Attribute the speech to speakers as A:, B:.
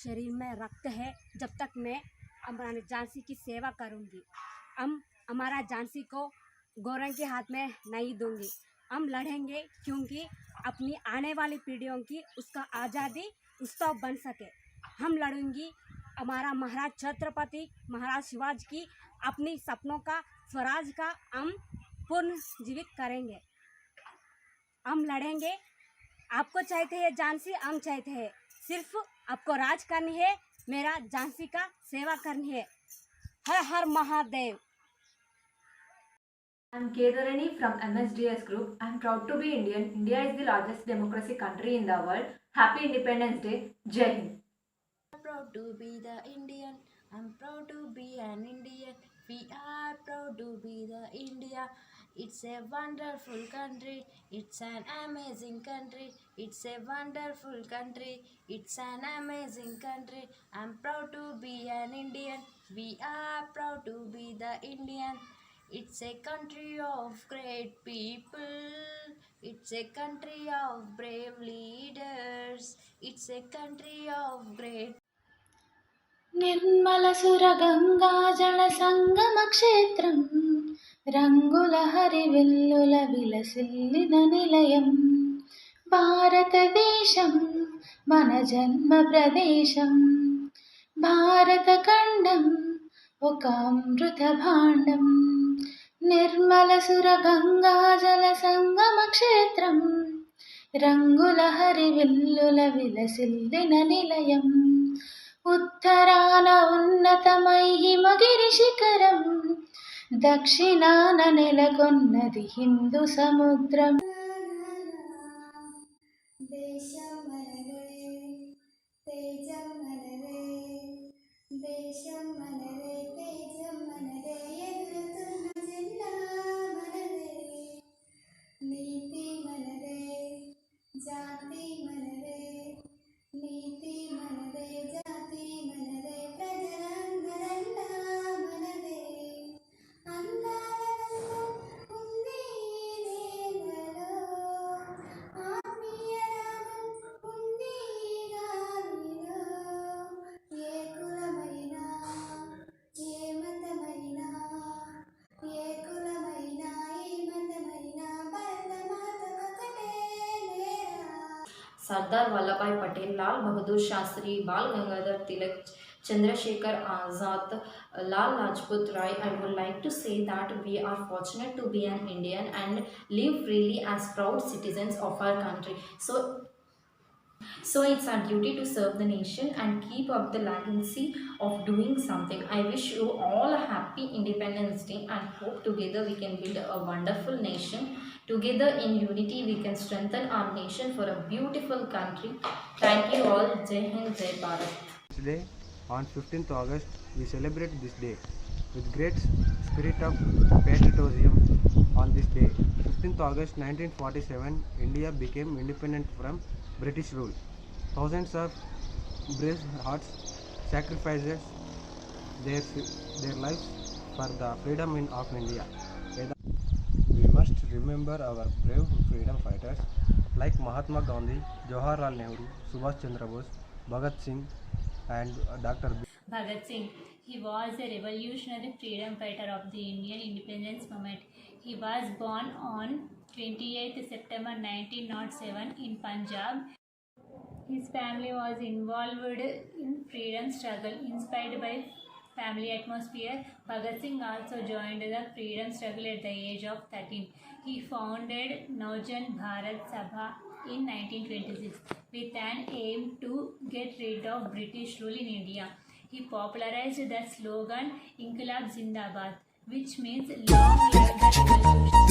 A: शरीर में रक्त है, जब तक मैं हमारे झांसी की सेवा करूंगी। हम हमारा झांसी को गौरव के हाथ में नहीं दूंगी। हम लड़ेंगे क्योंकि अपनी आने वाली पीढ़ियों की उसका आज़ादी उत्सव बन सके। हम लड़ेंगी हमारा महाराज छत्रपति महाराज शिवाजी की अपनी सपनों का स्वराज का हम पुनर्जीवित करेंगे। हम लड़ेंगे। आपको चाहते हैं झांसी, हम चाहते हैं सिर्फ आपको राज करनी है, मेरा झांसी का सेवा करनी है। हर हर Mahadev.
B: I'm Kedarani from MSDS Group. I'm proud to be Indian. India is the largest democracy country in the world. Happy Independence Day. Jai Hind.
C: I'm proud to be the Indian. I'm proud to be an Indian. We are proud to be the India. It's a wonderful country. It's an amazing country. It's a wonderful country. It's an amazing country. I'm proud to be an Indian. We are proud to be the Indian. It's a country of great people. It's a country of brave leaders. It's a country of great.
D: Nirmala సుర గంగా జల సంగమ క్షేత్రం రంగుల హరివిల్లుల విలసిల్లిన నిలయం భారతదేశం మన జన్మ ప్రదేశం భారత ఖండం ఒక అమృత భాండం నిర్మల సుర గంగా జల సంగమ క్షేత్రం రంగుల హరివిల్లుల విలసిల్లిన నిలయం ఉత్తరాన ఉన్నతమై హిమగిరి శిఖరం దక్షిణాన నెలకొన్నది హిందూ సముద్రం
E: దేశం మనదే తేజం మనదే దేశం మనదే తేజం మనదే ఎగురుతున్న జెండా మనదే నీతి మనదే జాతి మనదే నీతి మనదే జాతి మనదే ప్రజలందరంతా మనదే అందాల బంధం ఉంది నేలలో ఆత్మీయ రాగం ఉంది గాలిలో ఏ కులమైనా ఏ మతమైనా ఏ కులమైనా ఏ మతమైనా భారతమాతకొకటే లేరా.
B: Sardar Vallabhbhai Patel, Lal Bahadur Shastri, Bal Gangadhar Tilak, Chandrasekhar Azad, Lal Lajpat Rai. I would like to say that we are fortunate to be an Indian and live freely as proud citizens of our country. So it's our duty to serve the nation and keep up the legacy of doing something. I wish you all a happy Independence Day and hope together we can build a wonderful nation. Together in unity we can strengthen our nation for a beautiful country. Thank you all. Jai Hind, Jai Bharat.
F: Today, on 15th August, we celebrate this day with great spirit of patriotism. On this day, 15th August 1947, India became independent from British rule. Thousands of brave hearts sacrificed their lives for the freedom of India. We must remember our brave freedom fighters like Mahatma Gandhi, Jawaharlal Nehru, Subhash Chandra Bose, Bhagat Singh and Dr.
G: Bhagat Singh. He was a revolutionary freedom fighter of the Indian independence movement. He was born on 28th September 1907 in Punjab. His family was involved in freedom struggle. Inspired by family atmosphere, Bhagat Singh also joined the freedom struggle at the age of 13. He founded Naujan Bharat Sabha in 1926 with an aim to get rid of British rule in India. He popularized the slogan Inqilab Zindabad, which means long live the revolution.